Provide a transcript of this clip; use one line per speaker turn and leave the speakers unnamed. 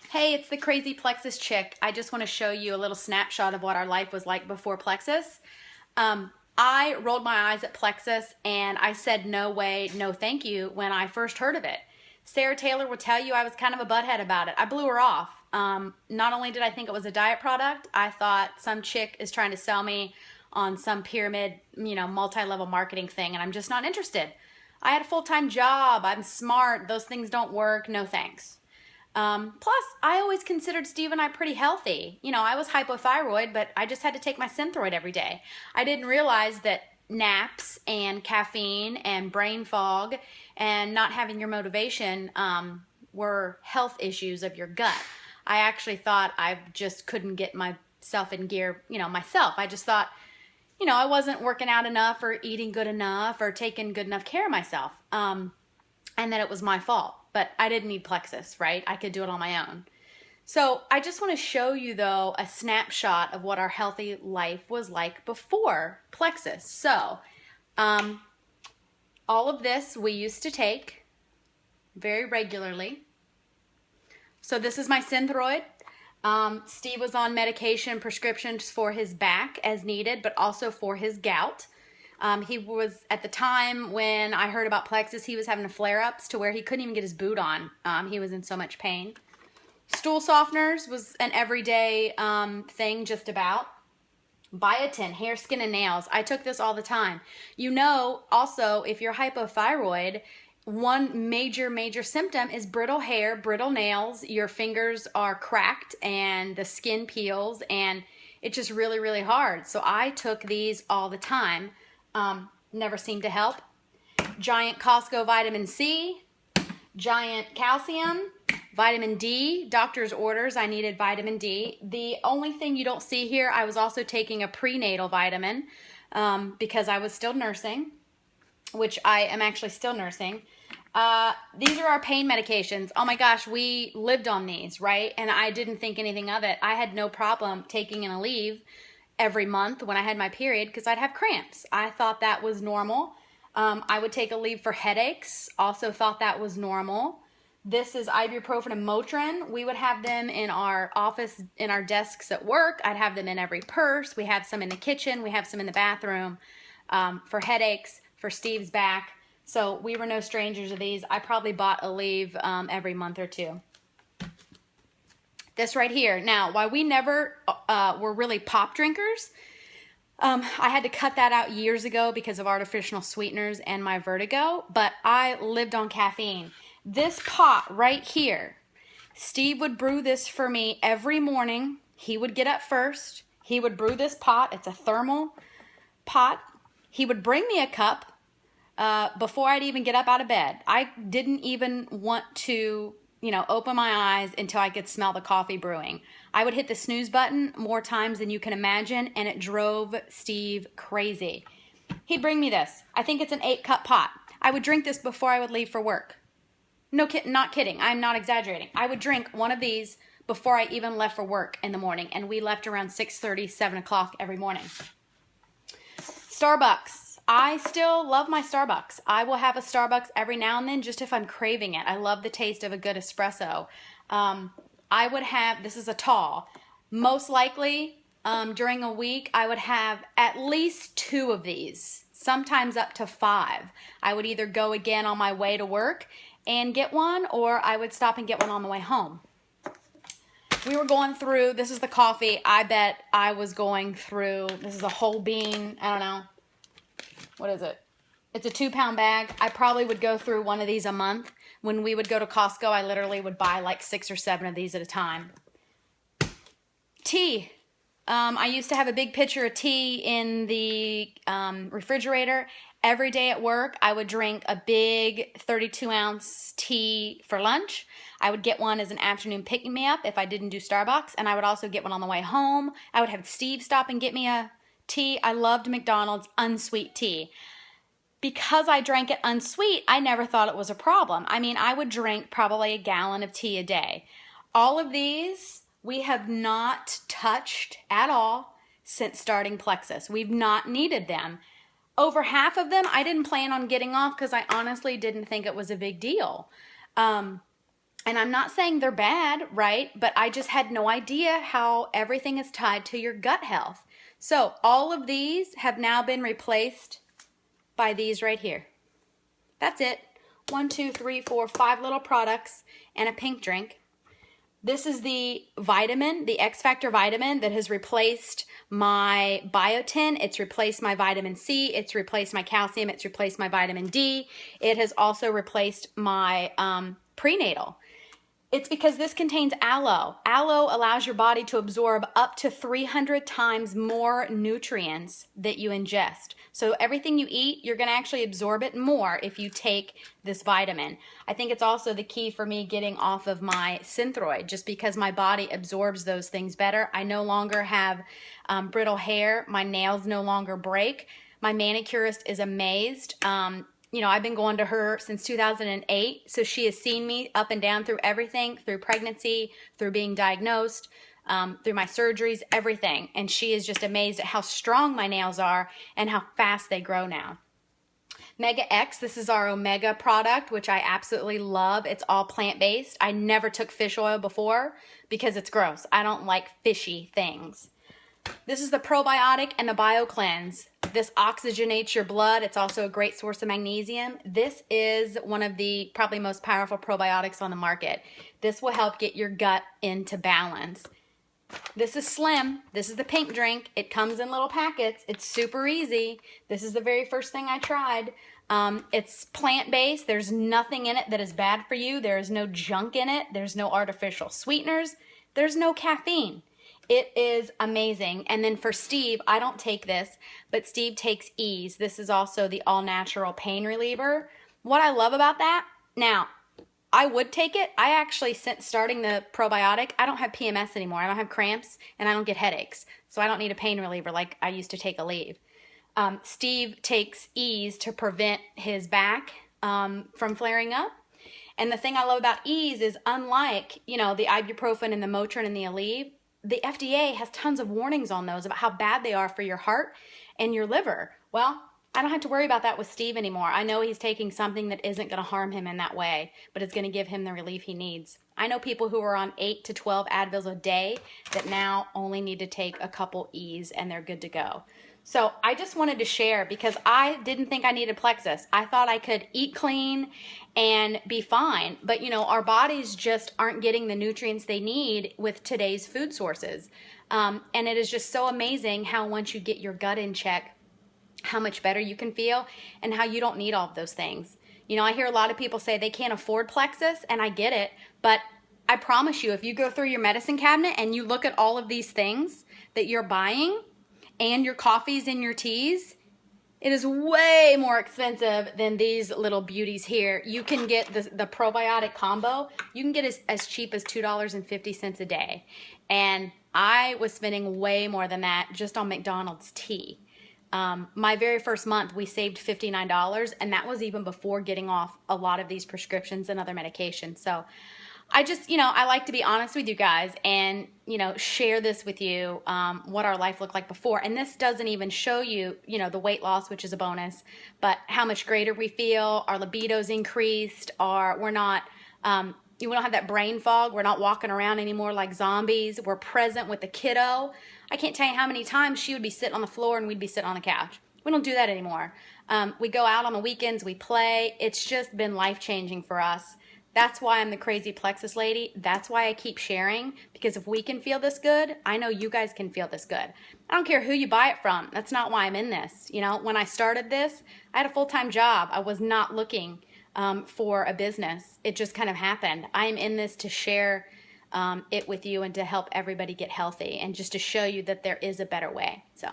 Hey, it's the crazy Plexus chick. I just want to show you a little snapshot of what our life was like before Plexus. I rolled my eyes at Plexus and I said no way, no thank you when I first heard of it. Sarah Taylor will tell you I was kind of a butthead about it. I blew her off. Not only did I think it was a diet product, I thought some chick is trying to sell me on some pyramid, multi-level marketing thing, and I'm just not interested. I had a full-time job. I'm smart. Those things don't work. No thanks. Plus, I always considered Steve and I pretty healthy. I was hypothyroid, but I just had to take my Synthroid every day. I didn't realize that naps and caffeine and brain fog and not having your motivation were health issues of your gut. I actually thought I just couldn't get myself in gear, myself. I just thought, I wasn't working out enough or eating good enough or taking good enough care of myself. And that it was my fault. But I didn't need Plexus, right? I could do it on my own. So I just want to show you, though, a snapshot of what our healthy life was like before Plexus. So all of this we used to take very regularly. So this is my Synthroid. Steve was on medication, prescriptions for his back as needed, but also for his gout. He was, at the time when I heard about Plexus, he was having flare-ups to where he couldn't even get his boot on. He was in so much pain. Stool softeners was an everyday thing just about. Biotin, hair, skin, and nails. I took this all the time. Also, if you're hypothyroid, one major symptom is brittle hair, brittle nails. Your fingers are cracked and the skin peels, and it's just really, really hard. So I took these all the time. Never seemed to help. Giant Costco vitamin C, giant calcium, vitamin D, doctor's orders, I needed vitamin D. The only thing you don't see here, I was also taking a prenatal vitamin because I was still nursing, which I am actually still nursing. These are our pain medications. Oh my gosh, we lived on these, right? And I didn't think anything of it. I had no problem taking in a leave every month when I had my period because I'd have cramps. I thought that was normal. I would take a leave for headaches. Also thought that was normal. This is ibuprofen and Motrin. We would have them in our office, in our desks at work. I'd have them in every purse. We have some in the kitchen. We have some in the bathroom for headaches, for Steve's back. So we were no strangers to these. I probably bought a leave every month or two. This right here. Now, while we never were really pop drinkers, I had to cut that out years ago because of artificial sweeteners and my vertigo, but I lived on caffeine. This pot right here, Steve would brew this for me every morning. He would get up first. He would brew this pot. It's a thermal pot. He would bring me a cup before I'd even get up out of bed. I didn't even want to open my eyes until I could smell the coffee brewing. I would hit the snooze button more times than you can imagine, and it drove Steve crazy. He'd bring me this. I think it's an 8-cup pot. I would drink this before I would leave for work. No, not kidding. I'm not exaggerating. I would drink one of these before I even left for work in the morning, and we left around 6:30, 7 o'clock every morning. Starbucks. I still love my Starbucks. I will have a Starbucks every now and then just if I'm craving it. I love the taste of a good espresso. I would have, this is a tall, most likely during a week I would have at least 2 of these, sometimes up to 5. I would either go again on my way to work and get one, or I would stop and get one on the way home. We were going through, this is the coffee, I bet I was going through, this is a whole bean, I don't know. What is it? It's a 2-pound bag. I probably would go through one of these a month. When we would go to Costco, I literally would buy like 6 or 7 of these at a time. Tea. I used to have a big pitcher of tea in the refrigerator. Every day at work, I would drink a big 32-ounce tea for lunch. I would get one as an afternoon pick-me-up if I didn't do Starbucks, and I would also get one on the way home. I would have Steve stop and get me a tea. I loved McDonald's unsweet tea. Because I drank it unsweet, I never thought it was a problem. I mean, I would drink probably a gallon of tea a day. All of these we have not touched at all since starting Plexus. We've not needed them. Over half of them I didn't plan on getting off because I honestly didn't think it was a big deal. And I'm not saying they're bad, right? But I just had no idea how everything is tied to your gut health. So all of these have now been replaced by these right here. That's it. 1, 2, 3, 4, 5 little products and a pink drink. This is the vitamin, the X Factor vitamin that has replaced my biotin. It's replaced my vitamin C. It's replaced my calcium. It's replaced my vitamin D. It has also replaced my prenatal. It's because this contains aloe. Aloe allows your body to absorb up to 300 times more nutrients that you ingest. So everything you eat, you're going to actually absorb it more if you take this vitamin. I think it's also the key for me getting off of my Synthroid, just because my body absorbs those things better. I no longer have brittle hair. My nails no longer break. My manicurist is amazed. You know, I've been going to her since 2008, so she has seen me up and down through everything, through pregnancy, through being diagnosed, through my surgeries, everything. And she is just amazed at how strong my nails are and how fast they grow now. Mega X, this is our Omega product, which I absolutely love. It's all plant-based. I never took fish oil before because it's gross. I don't like fishy things. This is the probiotic and the BioCleanse. This oxygenates your blood. It's also a great source of magnesium. This is one of the probably most powerful probiotics on the market. This will help get your gut into balance. This is Slim. This is the pink drink. It comes in little packets. It's super easy. This is the very first thing I tried. It's plant-based. There's nothing in it that is bad for you. There is no junk in it. There's no artificial sweeteners. There's no caffeine. It is amazing. And then for Steve, I don't take this, but Steve takes Ease. This is also the all-natural pain reliever. What I love about that, now, I would take it. I actually, since starting the probiotic, I don't have PMS anymore. I don't have cramps, and I don't get headaches. So I don't need a pain reliever like I used to take Aleve. Steve takes Ease to prevent his back from flaring up. And the thing I love about Ease is, unlike, you know, the ibuprofen and the Motrin and the Aleve, the FDA has tons of warnings on those about how bad they are for your heart and your liver. Well, I don't have to worry about that with Steve anymore. I know he's taking something that isn't going to harm him in that way, but it's going to give him the relief he needs. I know people who are on 8 to 12 Advils a day that now only need to take a couple E's and they're good to go. So I just wanted to share because I didn't think I needed Plexus. I thought I could eat clean and be fine. But, you know, our bodies just aren't getting the nutrients they need with today's food sources. And it is just so amazing how once you get your gut in check, how much better you can feel and how you don't need all of those things. You know, I hear a lot of people say they can't afford Plexus, and I get it. But I promise you, if you go through your medicine cabinet and you look at all of these things that you're buying, and your coffees and your teas, it is way more expensive than these little beauties here. You can get the probiotic combo. You can get as cheap as $2.50 a day. And I was spending way more than that just on McDonald's tea. My very first month, we saved $59, and that was even before getting off a lot of these prescriptions and other medications. So I just, you know, I like to be honest with you guys and, you know, share this with you, what our life looked like before. And this doesn't even show you, you know, the weight loss, which is a bonus, but how much greater we feel, our libido's increased, we're not, we don't have that brain fog. We're not walking around anymore like zombies. We're present with the kiddo. I can't tell you how many times she would be sitting on the floor and we'd be sitting on the couch. We don't do that anymore. We go out on the weekends, we play. It's just been life-changing for us. That's why I'm the crazy Plexus lady. That's why I keep sharing, because if we can feel this good, I know you guys can feel this good. I don't care who you buy it from. That's not why I'm in this. You know, when I started this, I had a full-time job. I was not looking for a business. It just kind of happened. I'm in this to share it with you and to help everybody get healthy and just to show you that there is a better way. So